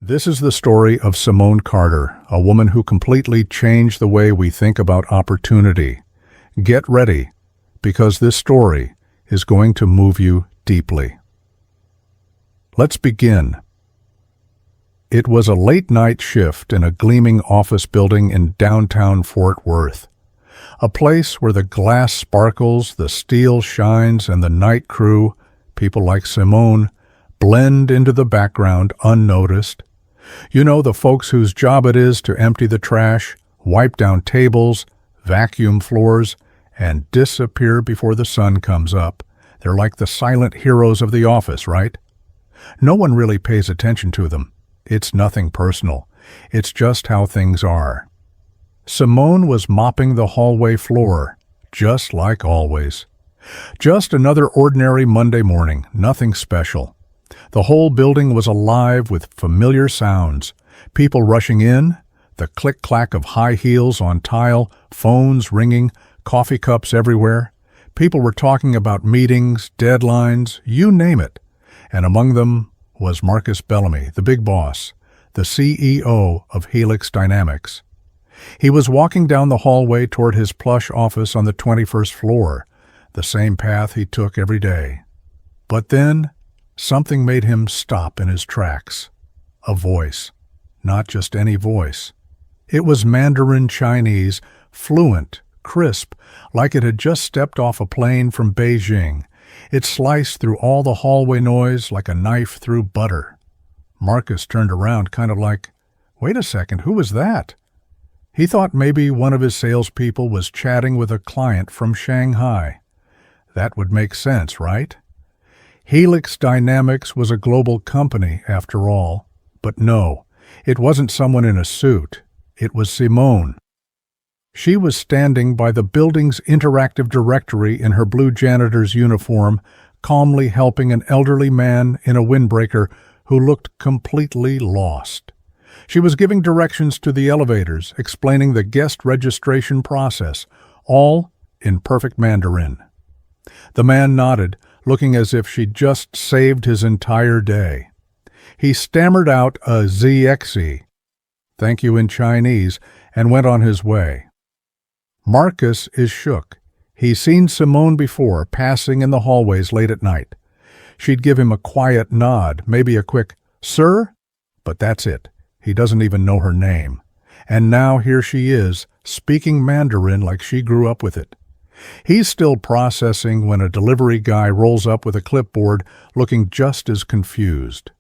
This is the story of Simone Carter, a woman who completely changed the way we think about opportunity. Get ready, because this story is going to move you deeply. Let's begin. It was a late-night shift in a gleaming office building in downtown Fort Worth, a place where the glass sparkles, the steel shines, and the night crew, people like Simone, blend into the background unnoticed. You know, the folks whose job it is to empty the trash, wipe down tables, vacuum floors, and disappear before the sun comes up. They're like the silent heroes of the office, right? No one really pays attention to them. It's nothing personal. It's just how things are. Simone was mopping the hallway floor, just like always. Just another ordinary Monday morning, nothing special. The whole building was alive with familiar sounds. People rushing in, the click-clack of high heels on tile, phones ringing, coffee cups everywhere. People were talking about meetings, deadlines, you name it. And among them was Marcus Bellamy, the big boss, the CEO of Helix Dynamics. He was walking down the hallway toward his plush office on the 21st floor, the same path he took every day. But then, something made him stop in his tracks. A voice. Not just any voice. It was Mandarin Chinese, fluent, crisp, like it had just stepped off a plane from Beijing. It sliced through all the hallway noise like a knife through butter. Marcus turned around kind of like, wait a second, who was that? He thought maybe one of his salespeople was chatting with a client from Shanghai. That would make sense, right? Helix Dynamics was a global company, after all. But no, it wasn't someone in a suit. It was Simone. She was standing by the building's interactive directory in her blue janitor's uniform, calmly helping an elderly man in a windbreaker who looked completely lost. She was giving directions to the elevators, explaining the guest registration process, all in perfect Mandarin. The man nodded, looking as if she'd just saved his entire day. He stammered out a ZXE, thank you in Chinese, and went on his way. Marcus is shook. He's seen Simone before, passing in the hallways late at night. She'd give him a quiet nod, maybe a quick, "Sir?" But that's it. He doesn't even know her name. And now here she is, speaking Mandarin like she grew up with it. He's still processing when a delivery guy rolls up with a clipboard, looking just as confused.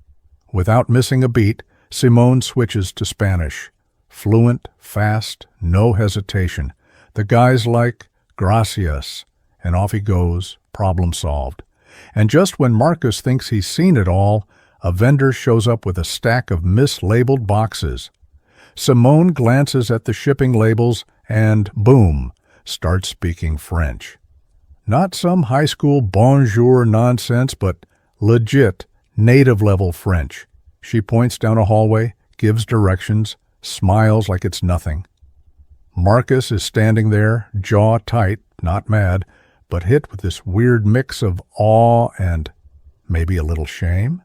Without missing a beat, Simone switches to Spanish. Fluent, fast, no hesitation. The guy's like, "Gracias," and off he goes, problem solved. And just when Marcus thinks he's seen it all, a vendor shows up with a stack of mislabeled boxes. Simone glances at the shipping labels and, boom, starts speaking French. Not some high school bonjour nonsense, but legit, native-level French. She points down a hallway, gives directions, smiles like it's nothing. Marcus is standing there, jaw tight, not mad, but hit with this weird mix of awe and maybe a little shame.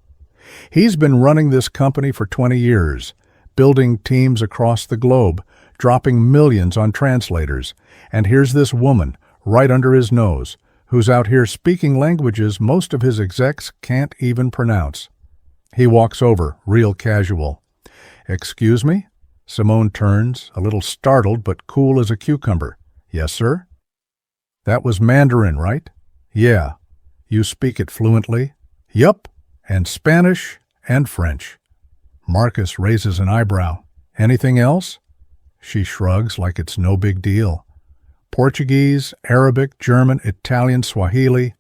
He's been running this company for 20 years, building teams across the globe, dropping millions on translators, and here's this woman, right under his nose, who's out here speaking languages most of his execs can't even pronounce. He walks over, real casual. "Excuse me?" Simone turns, a little startled but cool as a cucumber. "Yes, sir?" "That was Mandarin, right?" "Yeah." "You speak it fluently?" "Yup, and Spanish and French." Marcus raises an eyebrow. "Anything else?" She shrugs like it's no big deal. "Portuguese, Arabic, German, Italian, Swahili.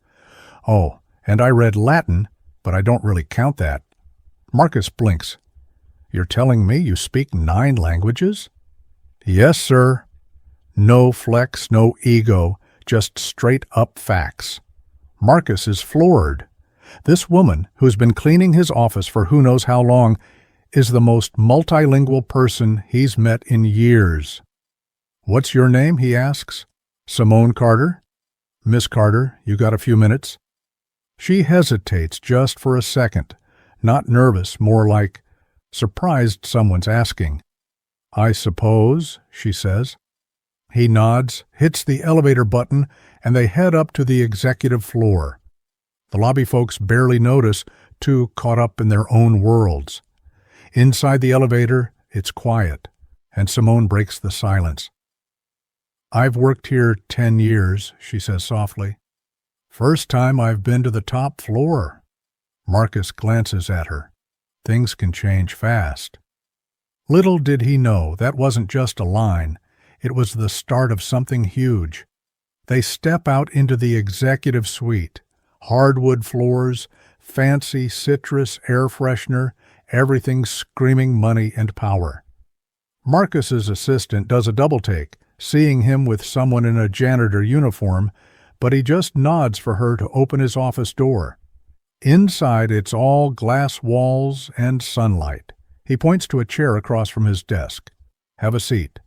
Oh, and I read Latin, but I don't really count that." Marcus blinks. "You're telling me you speak 9 languages?" "Yes, sir." No flex, no ego, just straight-up facts. Marcus is floored. This woman, who's been cleaning his office for who knows how long, is the most multilingual person he's met in years. "What's your name?" he asks. "Simone Carter." "Miss Carter, you got a few minutes?" She hesitates just for a second, not nervous, more like, surprised someone's asking. "I suppose," she says. He nods, hits the elevator button, and they head up to the executive floor. The lobby folks barely notice, too caught up in their own worlds. Inside the elevator, it's quiet, and Simone breaks the silence. "I've worked here 10 years, she says softly. "First time I've been to the top floor." Marcus glances at her. Things can change fast. Little did he know that wasn't just a line. It was the start of something huge. They step out into the executive suite. Hardwood floors, fancy citrus air freshener, everything screaming money and power. Marcus's assistant does a double take, seeing him with someone in a janitor uniform, but he just nods for her to open his office door. Inside, it's all glass walls and sunlight. He points to a chair across from his desk. "Have a seat."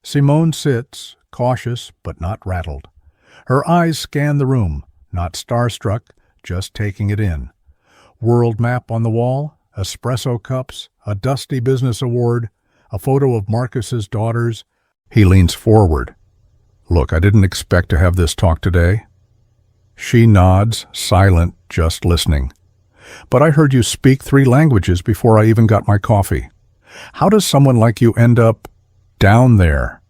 Simone sits, cautious but not rattled. Her eyes scan the room, not starstruck, just taking it in. World map on the wall, espresso cups, a dusty business award, a photo of Marcus's daughters. He leans forward. "Look, I didn't expect to have this talk today." She nods, silent, just listening. "But I heard you speak 3 languages before I even got my coffee. How does someone like you end up down there?"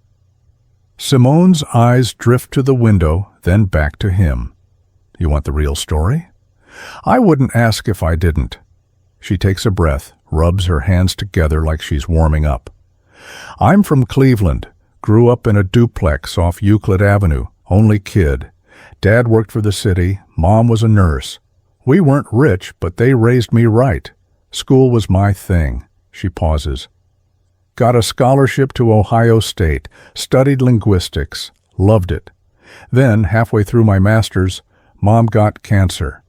Simone's eyes drift to the window, then back to him. "You want the real story?" "I wouldn't ask if I didn't." She takes a breath, rubs her hands together like she's warming up. "I'm from Cleveland, grew up in a duplex off Euclid Avenue, only kid. Dad worked for the city, Mom was a nurse. We weren't rich, but they raised me right. School was my thing." She pauses. "Got a scholarship to Ohio State, studied linguistics, loved it. Then, halfway through my master's, Mom got cancer.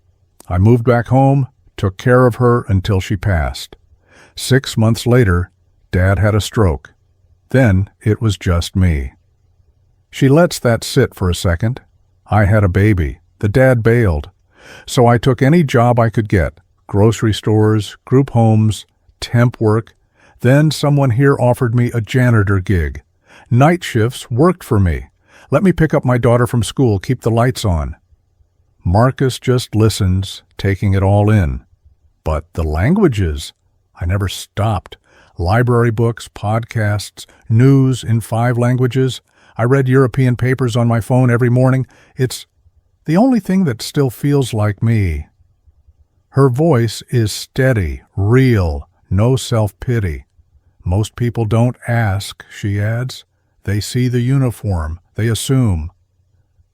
I moved back home, took care of her until she passed. 6 months later, Dad had a stroke. Then it was just me." She lets that sit for a second. "I had a baby. The dad bailed. So I took any job I could get, grocery stores, group homes, temp work. Then someone here offered me a janitor gig. Night shifts worked for me. Let me pick up my daughter from school, keep the lights on." Marcus just listens, taking it all in. "But the languages? I never stopped. Library books, podcasts, news in 5 languages. I read European papers on my phone every morning. It's the only thing that still feels like me." Her voice is steady, real, no self-pity. "Most people don't ask," she adds. "They see the uniform. They assume."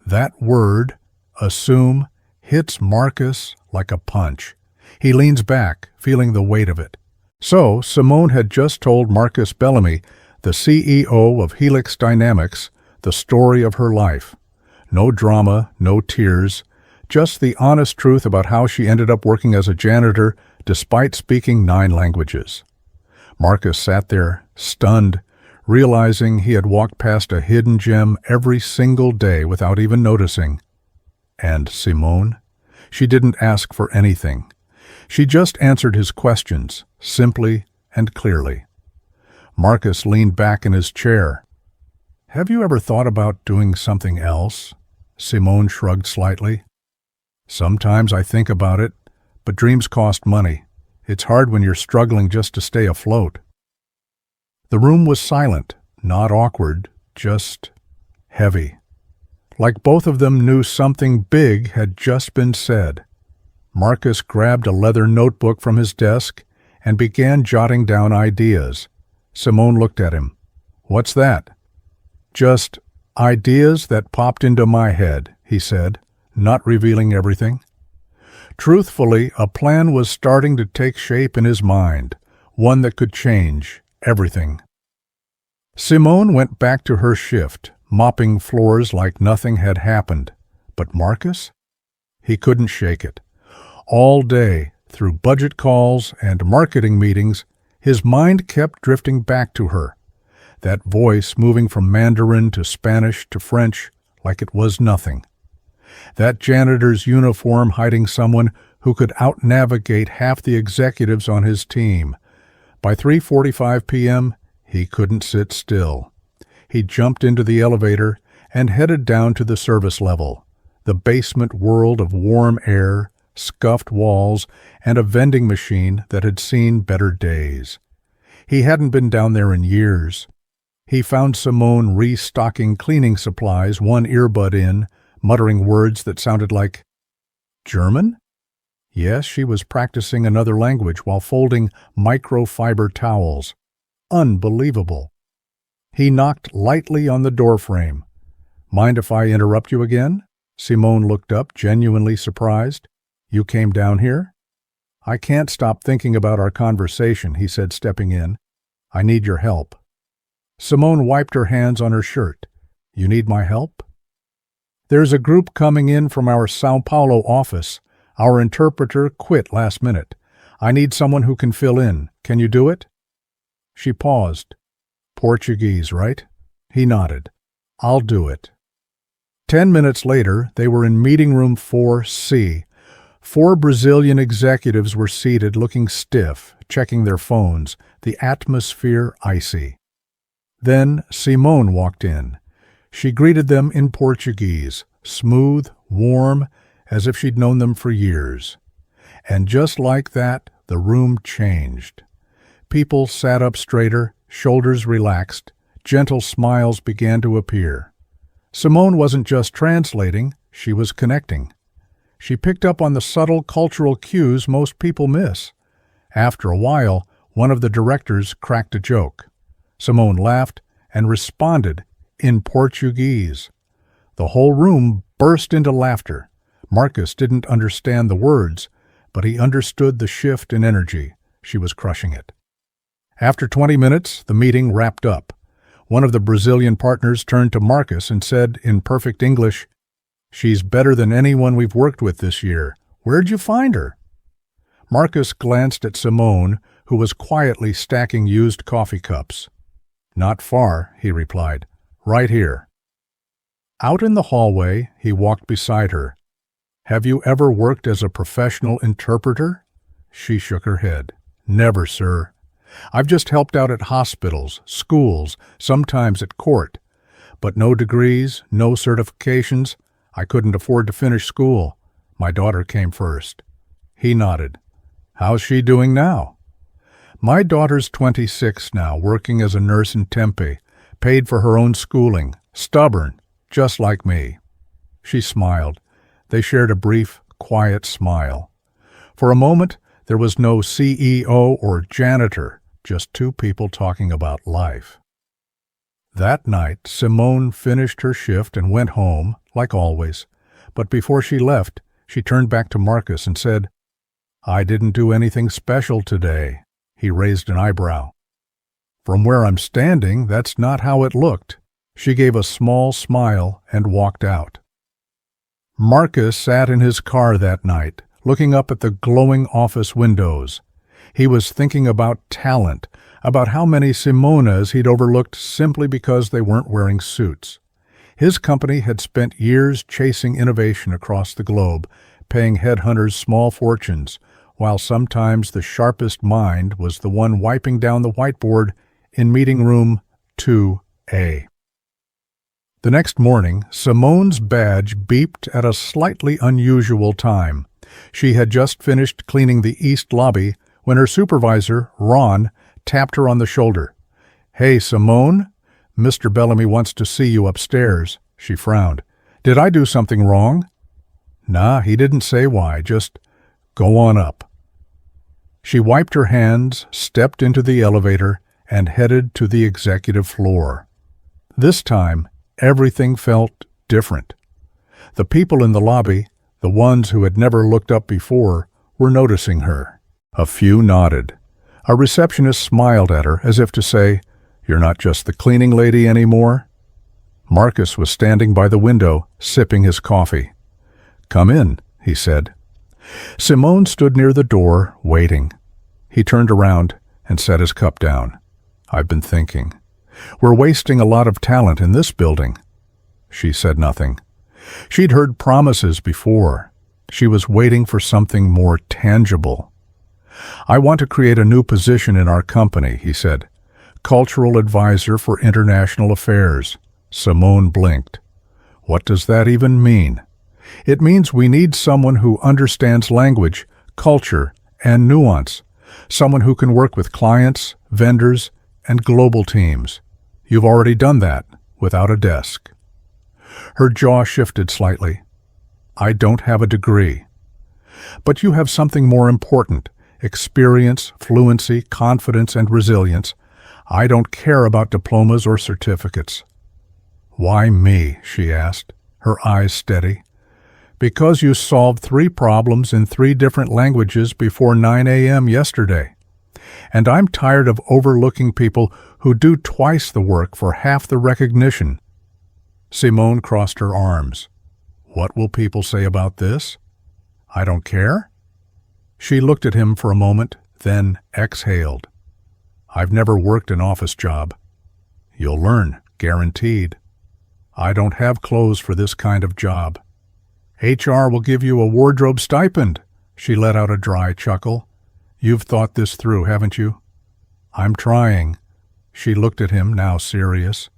That word, assume, hits Marcus like a punch. He leans back, feeling the weight of it. So, Simone had just told Marcus Bellamy, the CEO of Helix Dynamics, the story of her life. No drama, no tears, just the honest truth about how she ended up working as a janitor despite speaking 9 languages. Marcus sat there, stunned, realizing he had walked past a hidden gem every single day without even noticing. And Simone? She didn't ask for anything. She just answered his questions, simply and clearly. Marcus leaned back in his chair. "Have you ever thought about doing something else?" Simone shrugged slightly. "Sometimes I think about it, but dreams cost money. It's hard when you're struggling just to stay afloat." The room was silent, not awkward, just heavy. Like both of them knew something big had just been said. Marcus grabbed a leather notebook from his desk and began jotting down ideas. Simone looked at him. "What's that?" "Just ideas that popped into my head," he said, not revealing everything. Truthfully, a plan was starting to take shape in his mind, one that could change everything. Simone went back to her shift, mopping floors like nothing had happened. But Marcus? He couldn't shake it. All day, through budget calls and marketing meetings, his mind kept drifting back to her. That voice moving from Mandarin to Spanish to French like it was nothing. That janitor's uniform hiding someone who could out-navigate half the executives on his team. By 3:45 p.m., he couldn't sit still. He jumped into the elevator and headed down to the service level, the basement world of warm air, scuffed walls, and a vending machine that had seen better days. He hadn't been down there in years. He found Simone restocking cleaning supplies, one earbud in, muttering words that sounded like German? Yes, she was practicing another language while folding microfiber towels. Unbelievable. He knocked lightly on the doorframe. Mind if I interrupt you again? Simone looked up, genuinely surprised. You came down here? I can't stop thinking about our conversation, he said, stepping in. I need your help. Simone wiped her hands on her shirt. You need my help? There's a group coming in from our Sao Paulo office. Our interpreter quit last minute. I need someone who can fill in. Can you do it? She paused. Portuguese, right? He nodded. I'll do it. 10 minutes later, they were in meeting room 4C. 4 Brazilian executives were seated, looking stiff, checking their phones, the atmosphere icy. Then Simone walked in. She greeted them in Portuguese, smooth, warm, as if she'd known them for years. And just like that, the room changed. People sat up straighter, shoulders relaxed, gentle smiles began to appear. Simone wasn't just translating, she was connecting. She picked up on the subtle cultural cues most people miss. After a while, one of the directors cracked a joke. Simone laughed and responded in Portuguese. The whole room burst into laughter. Marcus didn't understand the words, but he understood the shift in energy. She was crushing it. After 20 minutes, the meeting wrapped up. One of the Brazilian partners turned to Marcus and said in perfect English, "She's better than anyone we've worked with this year. Where'd you find her?" Marcus glanced at Simone, who was quietly stacking used coffee cups. "Not far," he replied. "Right here." Out in the hallway, he walked beside her. "Have you ever worked as a professional interpreter?" She shook her head. "Never, sir. I've just helped out at hospitals, schools, sometimes at court. But no degrees, no certifications. I couldn't afford to finish school. My daughter came first." He nodded. "How's she doing now?" "My daughter's 26 now, working as a nurse in Tempe, paid for her own schooling, stubborn, just like me." She smiled. They shared a brief, quiet smile. For a moment, there was no CEO or janitor, just two people talking about life. That night, Simone finished her shift and went home, like always. But before she left, she turned back to Marcus and said, "I didn't do anything special today." He raised an eyebrow. "From where I'm standing, that's not how it looked." She gave a small smile and walked out. Marcus sat in his car that night, looking up at the glowing office windows. He was thinking about talent, about how many Simonas he'd overlooked simply because they weren't wearing suits. His company had spent years chasing innovation across the globe, paying headhunters small fortunes, while sometimes the sharpest mind was the one wiping down the whiteboard in meeting room 2A. The next morning, Simone's badge beeped at a slightly unusual time. She had just finished cleaning the east lobby when her supervisor, Ron, tapped her on the shoulder. "Hey, Simone, Mr. Bellamy wants to see you upstairs." She frowned. "Did I do something wrong?" "Nah, he didn't say why, just go on up." She wiped her hands, stepped into the elevator, and headed to the executive floor. This time, everything felt different. The people in the lobby, the ones who had never looked up before, were noticing her. A few nodded. A receptionist smiled at her as if to say, "You're not just the cleaning lady anymore." Marcus was standing by the window, sipping his coffee. "Come in," he said. Simone stood near the door, waiting. He turned around and set his cup down. "I've been thinking. We're wasting a lot of talent in this building." She said nothing. She'd heard promises before. She was waiting for something more tangible. I want to create a new position in our company, he said. Cultural Advisor for International Affairs. Simone blinked. What does that even mean? It means we need someone who understands language, culture, and nuance. Someone who can work with clients, vendors, and global teams. You've already done that, without a desk. Her jaw shifted slightly. I don't have a degree. But you have something more important. Experience, fluency, confidence, and resilience. I don't care about diplomas or certificates. Why me? She asked, her eyes steady. Because you solved 3 problems in 3 different languages before 9 a.m. yesterday. And I'm tired of overlooking people who do twice the work for half the recognition. Simone crossed her arms. What will people say about this? I don't care? She looked at him for a moment, then exhaled. I've never worked an office job. You'll learn, guaranteed. I don't have clothes for this kind of job. HR will give you a wardrobe stipend. She let out a dry chuckle. You've thought this through, haven't you? I'm trying. She looked at him, now serious.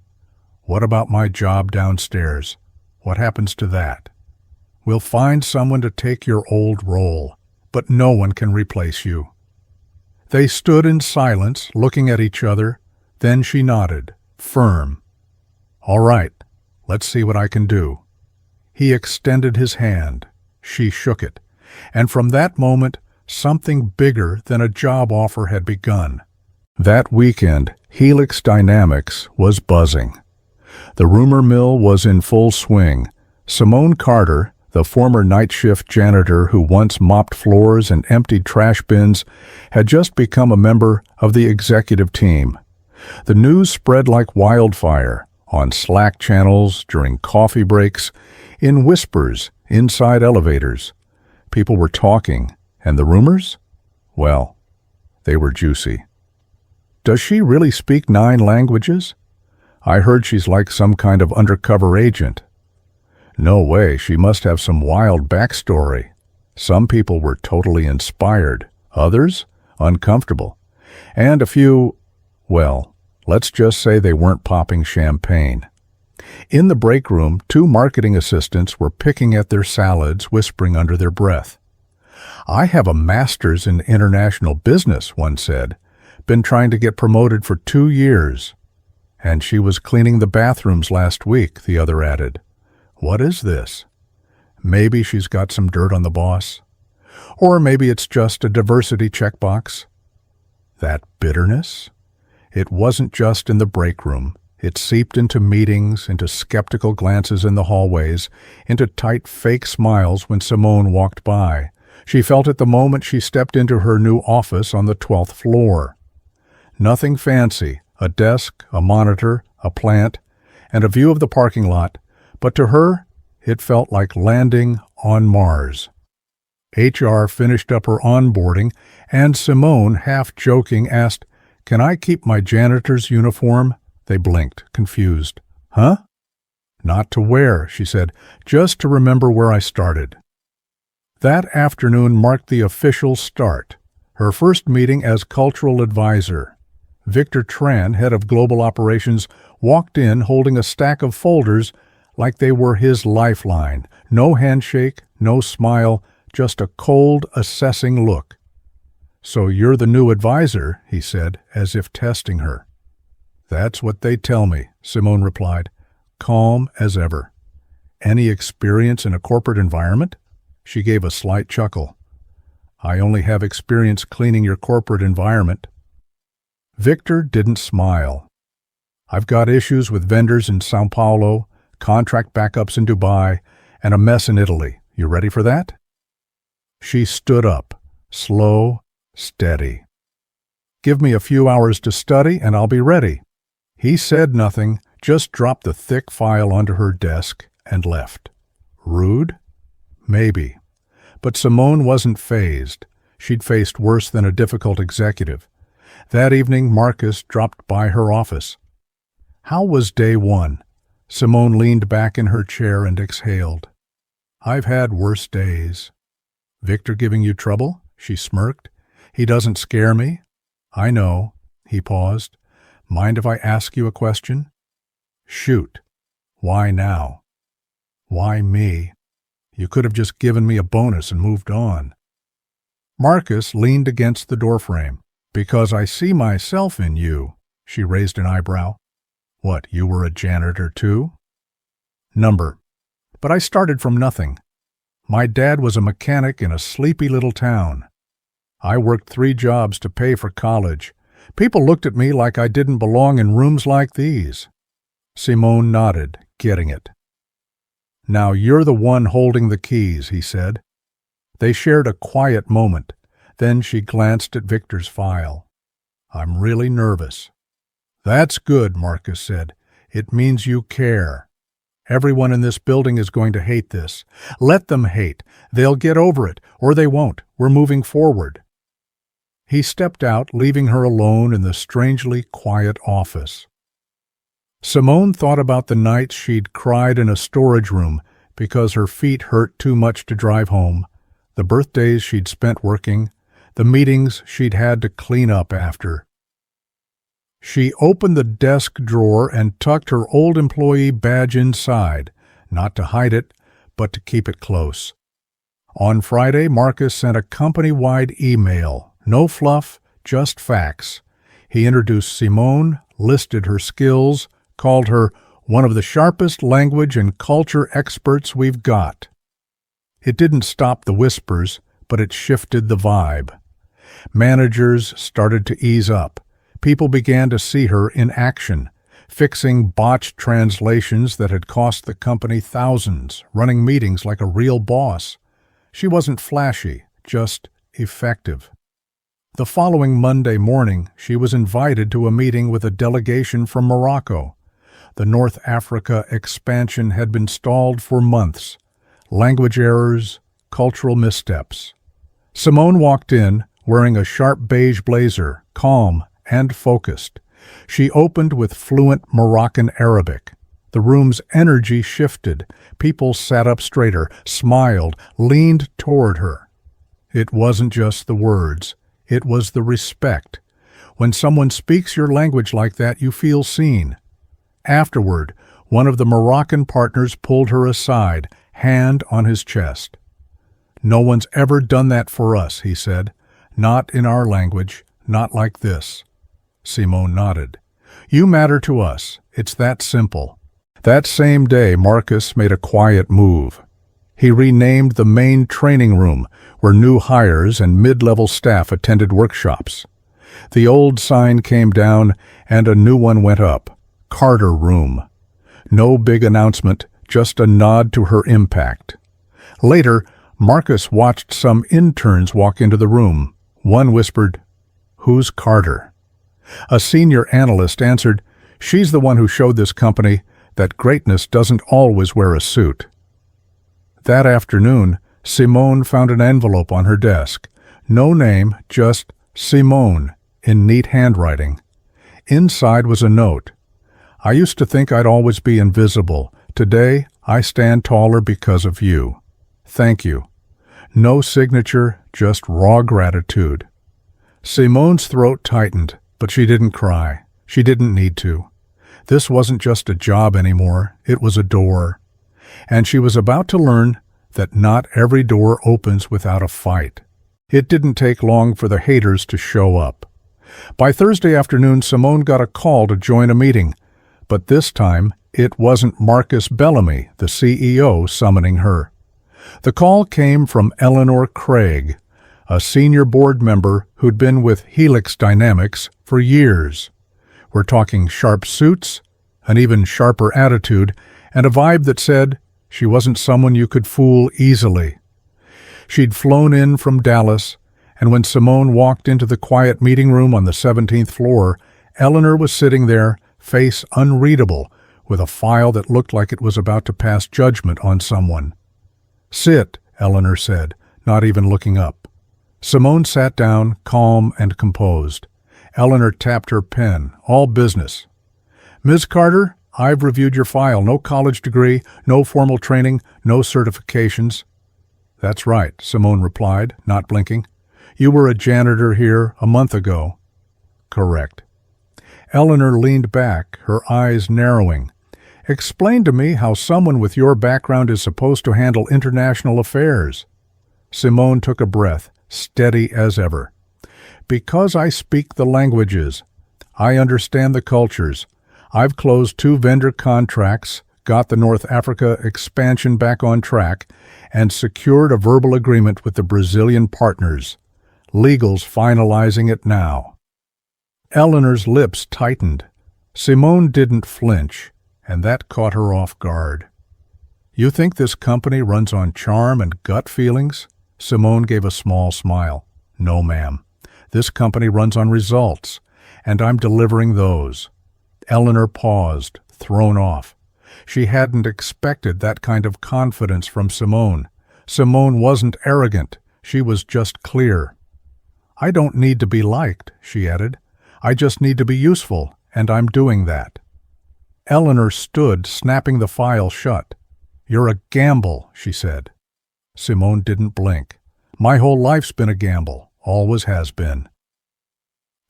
What about my job downstairs? What happens to that? We'll find someone to take your old role, but no one can replace you. They stood in silence, looking at each other. Then she nodded, firm. All right, let's see what I can do. He extended his hand. She shook it. And from that moment, something bigger than a job offer had begun. That weekend, Helix Dynamics was buzzing. The rumor mill was in full swing. Simone Carter, the former night shift janitor who once mopped floors and emptied trash bins, had just become a member of the executive team. The news spread like wildfire, on Slack channels, during coffee breaks, in whispers, inside elevators. People were talking, and the rumors? Well, they were juicy. Does she really speak 9 languages? I heard she's like some kind of undercover agent. No way, she must have some wild backstory. Some people were totally inspired, others uncomfortable, and a few, well, let's just say they weren't popping champagne. In the break room, 2 marketing assistants were picking at their salads, whispering under their breath. I have a master's in international business, one said. Been trying to get promoted for 2 years. And she was cleaning the bathrooms last week, the other added. What is this? Maybe she's got some dirt on the boss. Or maybe it's just a diversity checkbox. That bitterness? It wasn't just in the break room. It seeped into meetings, into skeptical glances in the hallways, into tight fake smiles when Simone walked by. She felt it the moment she stepped into her new office on the 12th floor. Nothing fancy, a desk, a monitor, a plant, and a view of the parking lot, but to her, it felt like landing on Mars. HR finished up her onboarding, and Simone, half joking, asked, "Can I keep my janitor's uniform?" They blinked, confused. Huh? Not to wear, she said, just to remember where I started. That afternoon marked the official start, her first meeting as cultural advisor. Victor Tran, head of global operations, walked in holding a stack of folders like they were his lifeline. No handshake, no smile, just a cold, assessing look. "So you're the new advisor," he said, as if testing her. "That's what they tell me," Simone replied, calm as ever. "Any experience in a corporate environment?" She gave a slight chuckle. "I only have experience cleaning your corporate environment." Victor didn't smile. "I've got issues with vendors in Sao Paulo, contract backups in Dubai, and a mess in Italy. You ready for that?" She stood up, slow, steady. "Give me a few hours to study and I'll be ready." He said nothing, just dropped the thick file onto her desk and left. Rude? Maybe. But Simone wasn't fazed. She'd faced worse than a difficult executive. That evening, Marcus dropped by her office. How was day 1? Simone leaned back in her chair and exhaled. "I've had worse days." "Victor giving you trouble?" She smirked. He doesn't scare me? I know. He paused. Mind if I ask you a question? Shoot. Why now? Why me? You could have just given me a bonus and moved on. Marcus leaned against the doorframe. Because I see myself in you. She raised an eyebrow. What, you were a janitor too? Number. But I started from nothing. My dad was a mechanic in a sleepy little town. I worked 3 jobs to pay for college. People looked at me like I didn't belong in rooms like these. Simone nodded, getting it. Now you're the one holding the keys, he said. They shared a quiet moment. Then she glanced at Victor's file. I'm really nervous. That's good, Marcus said. It means you care. Everyone in this building is going to hate this. Let them hate. They'll get over it, or they won't. We're moving forward. He stepped out, leaving her alone in the strangely quiet office. Simone thought about the nights she'd cried in a storage room because her feet hurt too much to drive home, the birthdays she'd spent working, the meetings she'd had to clean up after. She opened the desk drawer and tucked her old employee badge inside, not to hide it, but to keep it close. On Friday, Marcus sent a company-wide email. No fluff, just facts. He introduced Simone, listed her skills, called her one of the sharpest language and culture experts we've got. It didn't stop the whispers, but it shifted the vibe. Managers started to ease up. People began to see her in action, fixing botched translations that had cost the company thousands, running meetings like a real boss. She wasn't flashy, just effective. The following Monday morning, she was invited to a meeting with a delegation from Morocco. The North Africa expansion had been stalled for months. Language errors, cultural missteps. Simone walked in, wearing a sharp beige blazer, calm and focused. She opened with fluent Moroccan Arabic. The room's energy shifted. People sat up straighter, smiled, leaned toward her. It wasn't just the words. It was the respect. When someone speaks your language like that, you feel seen. Afterward, one of the Moroccan partners pulled her aside, hand on his chest. No one's ever done that for us, he said. Not in our language, not like this. Simone nodded. You matter to us. It's that simple. That same day, Marcus made a quiet move. He renamed the main training room, where new hires and mid-level staff attended workshops. The old sign came down, and a new one went up. Carter Room. No big announcement, just a nod to her impact. Later, Marcus watched some interns walk into the room. One whispered, "Who's Carter?" A senior analyst answered, "She's the one who showed this company that greatness doesn't always wear a suit." That afternoon, Simone found an envelope on her desk. No name, just Simone, in neat handwriting. Inside was a note. I used to think I'd always be invisible. Today, I stand taller because of you. Thank you. No signature, just raw gratitude. Simone's throat tightened, but she didn't cry. She didn't need to. This wasn't just a job anymore, it was a door. And she was about to learn that not every door opens without a fight. It didn't take long for the haters to show up. By Thursday afternoon, Simone got a call to join a meeting, but this time it wasn't Marcus Bellamy, the CEO, summoning her. The call came from Eleanor Craig, a senior board member who'd been with Helix Dynamics for years. We're talking sharp suits, an even sharper attitude, and a vibe that said she wasn't someone you could fool easily. She'd flown in from Dallas, and when Simone walked into the quiet meeting room on the 17th floor, Eleanor was sitting there, face unreadable, with a file that looked like it was about to pass judgment on someone. "Sit," Eleanor said, not even looking up. Simone sat down, calm and composed. Eleanor tapped her pen. All business. "Ms. Carter, I've reviewed your file. No college degree, no formal training, no certifications." "That's right," Simone replied, not blinking. You were a janitor here a month ago. Correct. Eleanor leaned back, her eyes narrowing. Explain to me how someone with your background is supposed to handle international affairs. Simone took a breath, steady as ever. Because I speak the languages. I understand the cultures. I've closed 2 vendor contracts, got the North Africa expansion back on track, and secured a verbal agreement with the Brazilian partners. Legal's finalizing it now. Eleanor's lips tightened. Simone didn't flinch, and that caught her off guard. You think this company runs on charm and gut feelings? Simone gave a small smile. No, ma'am. This company runs on results, and I'm delivering those. Eleanor paused, thrown off. She hadn't expected that kind of confidence from Simone. Simone wasn't arrogant. She was just clear. I don't need to be liked, she added. I just need to be useful, and I'm doing that. Eleanor stood, snapping the file shut. You're a gamble, she said. Simone didn't blink. My whole life's been a gamble, always has been.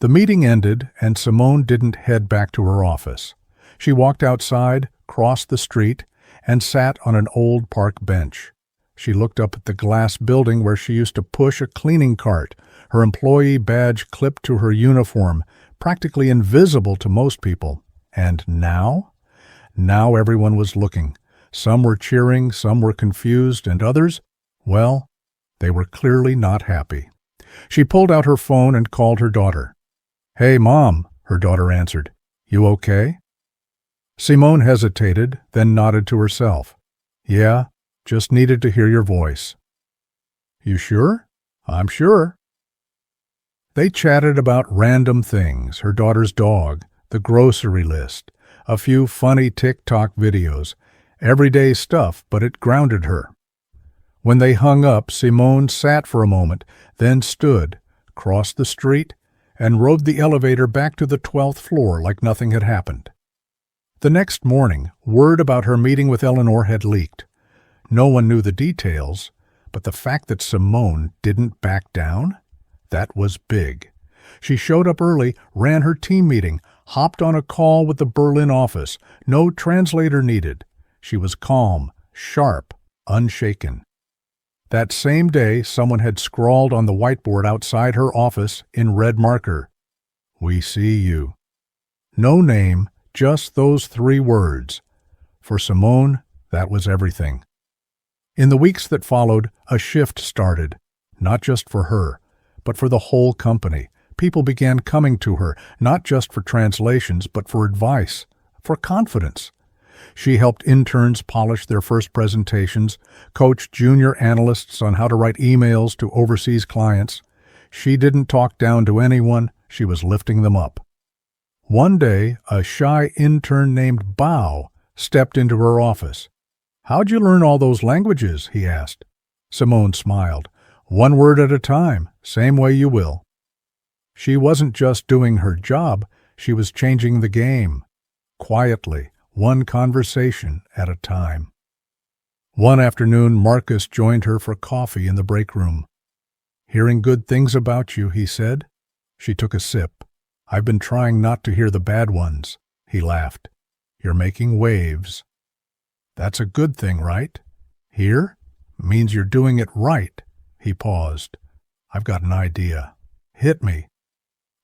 The meeting ended, and Simone didn't head back to her office. She walked outside, crossed the street, and sat on an old park bench. She looked up at the glass building where she used to push a cleaning cart, her employee badge clipped to her uniform, practically invisible to most people. And now? Now everyone was looking. Some were cheering, some were confused, and others, well, they were clearly not happy. She pulled out her phone and called her daughter. Hey, Mom, her daughter answered. You okay? Simone hesitated, then nodded to herself. Yeah, just needed to hear your voice. You sure? I'm sure. They chatted about random things, her daughter's dog, the grocery list, a few funny TikTok videos, everyday stuff, but it grounded her. When they hung up, Simone sat for a moment, then stood, crossed the street, and rode the elevator back to the 12th floor like nothing had happened. The next morning, word about her meeting with Eleanor had leaked. No one knew the details, but the fact that Simone didn't back down? That was big. She showed up early, ran her team meeting, hopped on a call with the Berlin office. No translator needed. She was calm, sharp, unshaken. That same day, someone had scrawled on the whiteboard outside her office in red marker, "We see you." No name, just those 3 words. For Simone, that was everything. In the weeks that followed, a shift started, not just for her, but for the whole company. People began coming to her, not just for translations, but for advice, for confidence. She helped interns polish their first presentations, coached junior analysts on how to write emails to overseas clients. She didn't talk down to anyone, she was lifting them up. One day, a shy intern named Bao stepped into her office. "How'd you learn all those languages?" he asked. Simone smiled. "1 word at a time, same way you will." She wasn't just doing her job, she was changing the game. Quietly, 1 conversation at a time. One afternoon, Marcus joined her for coffee in the break room. "Hearing good things about you," he said. She took a sip. "I've been trying not to hear the bad ones," he laughed. "You're making waves." "That's a good thing, right? Here? Means you're doing it right." He paused. "I've got an idea. Hit me."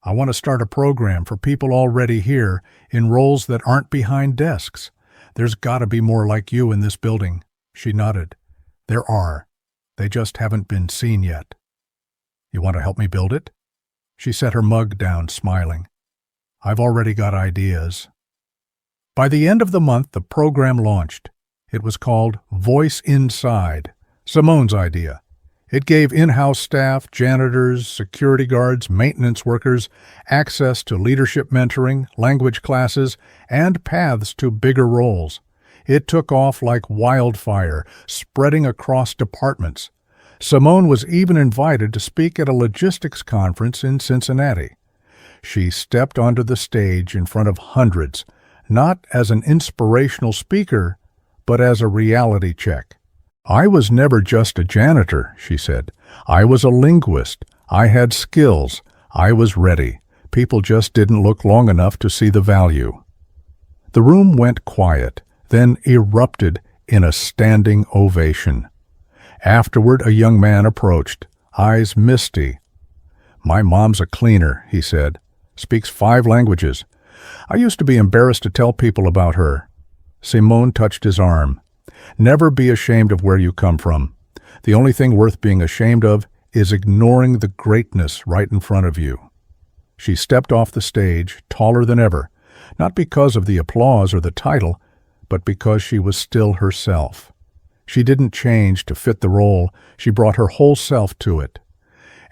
"I want to start a program for people already here in roles that aren't behind desks. There's got to be more like you in this building." She nodded. "There are. They just haven't been seen yet." "You want to help me build it?" She set her mug down, smiling. "I've already got ideas." By the end of the month, the program launched. It was called Voice Inside, Simone's idea. It gave in-house staff, janitors, security guards, maintenance workers access to leadership mentoring, language classes, and paths to bigger roles. It took off like wildfire, spreading across departments. Simone was even invited to speak at a logistics conference in Cincinnati. She stepped onto the stage in front of hundreds, not as an inspirational speaker, but as a reality check. "I was never just a janitor," she said. "I was a linguist, I had skills. I was ready. People just didn't look long enough to see the value. The room went quiet, then erupted in a standing ovation. Afterward, a young man approached, eyes misty. "My mom's a cleaner," he said. "Speaks 5 languages. I used to be embarrassed to tell people about her." Simone touched his arm. "Never be ashamed of where you come from. The only thing worth being ashamed of is ignoring the greatness right in front of you." She stepped off the stage, taller than ever, not because of the applause or the title, but because she was still herself. She didn't change to fit the role, she brought her whole self to it.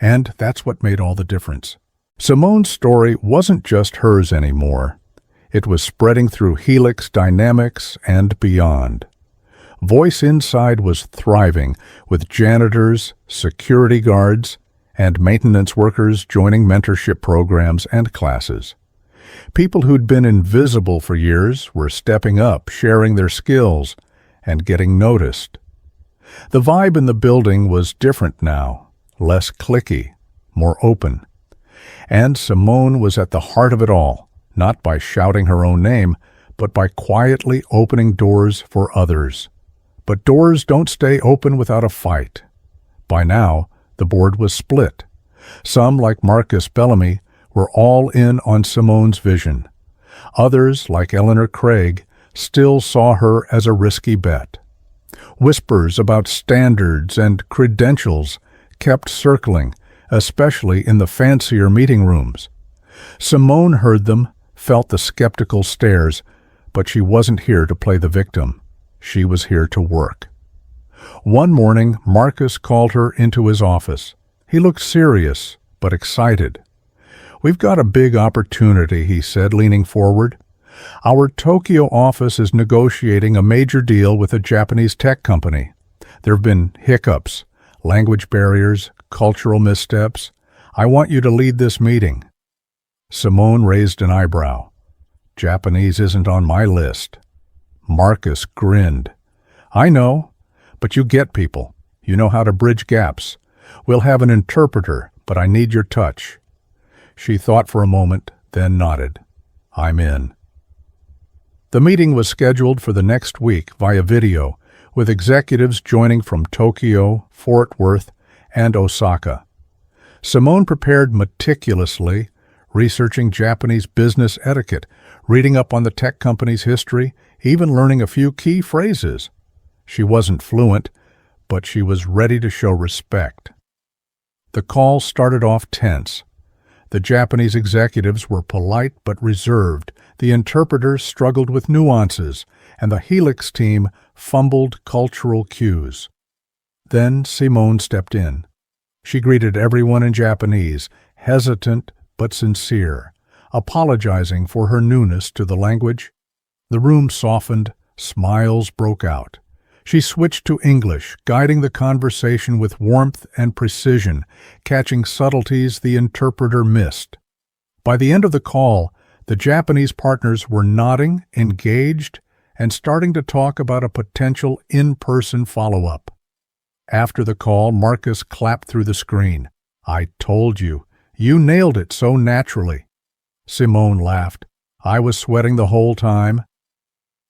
And that's what made all the difference. Simone's story wasn't just hers anymore. It was spreading through Helix Dynamics and beyond. Voice Inside was thriving, with janitors, security guards, and maintenance workers joining mentorship programs and classes. People who'd been invisible for years were stepping up, sharing their skills, and getting noticed. The vibe in the building was different now, less cliquey, more open. And Simone was at the heart of it all, not by shouting her own name, but by quietly opening doors for others. But doors don't stay open without a fight. By now, the board was split. Some, like Marcus Bellamy, were all in on Simone's vision. Others, like Eleanor Craig, still saw her as a risky bet. Whispers about standards and credentials kept circling, especially in the fancier meeting rooms. Simone heard them, felt the skeptical stares, but she wasn't here to play the victim. She was here to work. One morning, Marcus called her into his office. He looked serious, but excited. "We've got a big opportunity," he said, leaning forward. "Our Tokyo office is negotiating a major deal with a Japanese tech company. There have been hiccups, language barriers, cultural missteps. I want you to lead this meeting." Simone raised an eyebrow. "Japanese isn't on my list." Marcus grinned. "I know, but you get people. You know how to bridge gaps. We'll have an interpreter, but I need your touch." She thought for a moment, then nodded. "I'm in." The meeting was scheduled for the next week via video, with executives joining from Tokyo, Fort Worth, and Osaka. Simone prepared meticulously, researching Japanese business etiquette, reading up on the tech company's history, even learning a few key phrases. She wasn't fluent, but she was ready to show respect. The call started off tense. The Japanese executives were polite but reserved, the interpreters struggled with nuances, and the Helix team fumbled cultural cues. Then Simone stepped in. She greeted everyone in Japanese, hesitant but sincere, apologizing for her newness to the language. The room softened, smiles broke out. She switched to English, guiding the conversation with warmth and precision, catching subtleties the interpreter missed. By the end of the call, the Japanese partners were nodding, engaged, and starting to talk about a potential in-person follow-up. After the call, Marcus clapped through the screen. "I told you. You nailed it so naturally." Simone laughed. "I was sweating the whole time."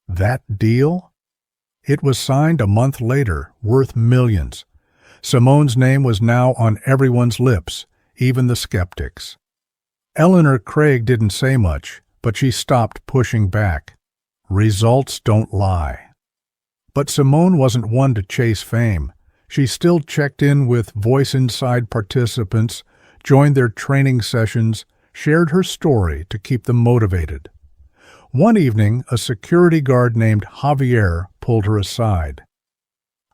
That deal? It was signed a month later, worth millions. Simone's name was now on everyone's lips, even the skeptics. Eleanor Craig didn't say much, but she stopped pushing back. Results don't lie. But Simone wasn't one to chase fame. She still checked in with Voice Inside participants, joined their training sessions, shared her story to keep them motivated. One evening, a security guard named Javier pulled her aside.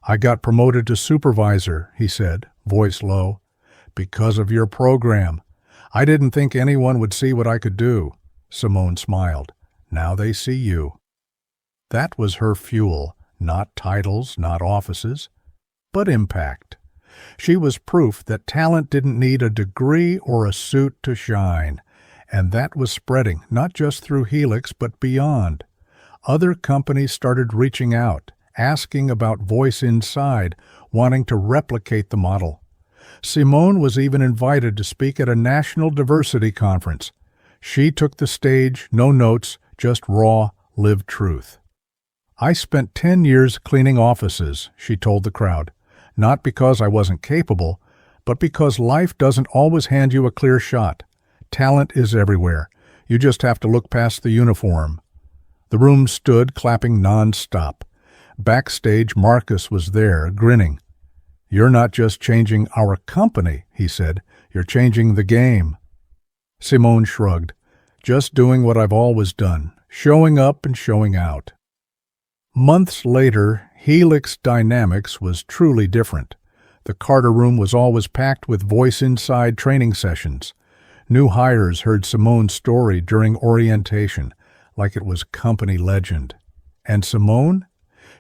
"I got promoted to supervisor," he said, voice low, "because of your program. I didn't think anyone would see what I could do." Simone smiled. "Now they see you." That was her fuel, not titles, not offices, but impact. She was proof that talent didn't need a degree or a suit to shine. And that was spreading, not just through Helix, but beyond. Other companies started reaching out, asking about Voice Inside, wanting to replicate the model. Simone was even invited to speak at a national diversity conference. She took the stage, no notes, just raw, lived truth. "I spent 10 years cleaning offices," she told the crowd, "not because I wasn't capable, but because life doesn't always hand you a clear shot. Talent is everywhere. You just have to look past the uniform." The room stood, clapping non-stop. Backstage, Marcus was there, grinning. "You're not just changing our company," he said. "You're changing the game." Simone shrugged. "Just doing what I've always done, showing up and showing out." Months later, Helix Dynamics was truly different. The Carter room was always packed with Voice Inside training sessions. New hires heard Simone's story during orientation, like it was company legend. And Simone?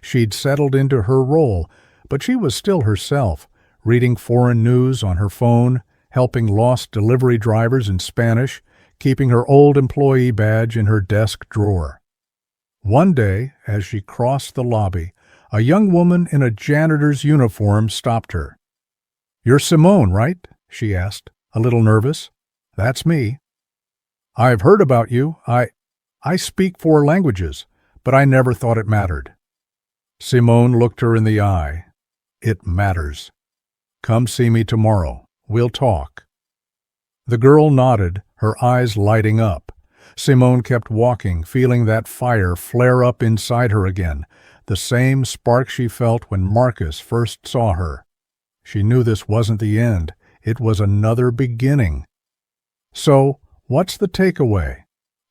She'd settled into her role, but she was still herself, reading foreign news on her phone, helping lost delivery drivers in Spanish, keeping her old employee badge in her desk drawer. One day, as she crossed the lobby, a young woman in a janitor's uniform stopped her. "You're Simone, right?" she asked, a little nervous. "That's me." "I've heard about you. I speak 4 languages, but I never thought it mattered." Simone looked her in the eye. "It matters. Come see me tomorrow. We'll talk." The girl nodded, her eyes lighting up. Simone kept walking, feeling that fire flare up inside her again, the same spark she felt when Marcus first saw her. She knew this wasn't the end. It was another beginning. So, what's the takeaway?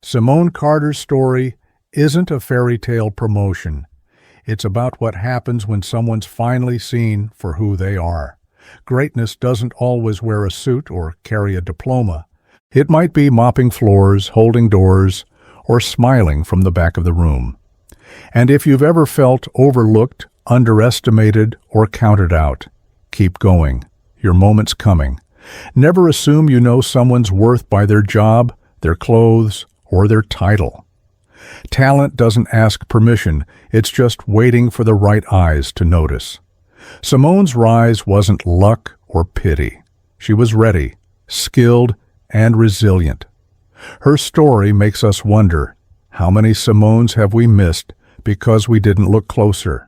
Simone Carter's story isn't a fairy tale promotion. It's about what happens when someone's finally seen for who they are. Greatness doesn't always wear a suit or carry a diploma. It might be mopping floors, holding doors, or smiling from the back of the room. And if you've ever felt overlooked, underestimated, or counted out, keep going. Your moment's coming. Never assume you know someone's worth by their job, their clothes, or their title. Talent doesn't ask permission, it's just waiting for the right eyes to notice. Simone's rise wasn't luck or pity. She was ready, skilled, and resilient. Her story makes us wonder, how many Simones have we missed because we didn't look closer?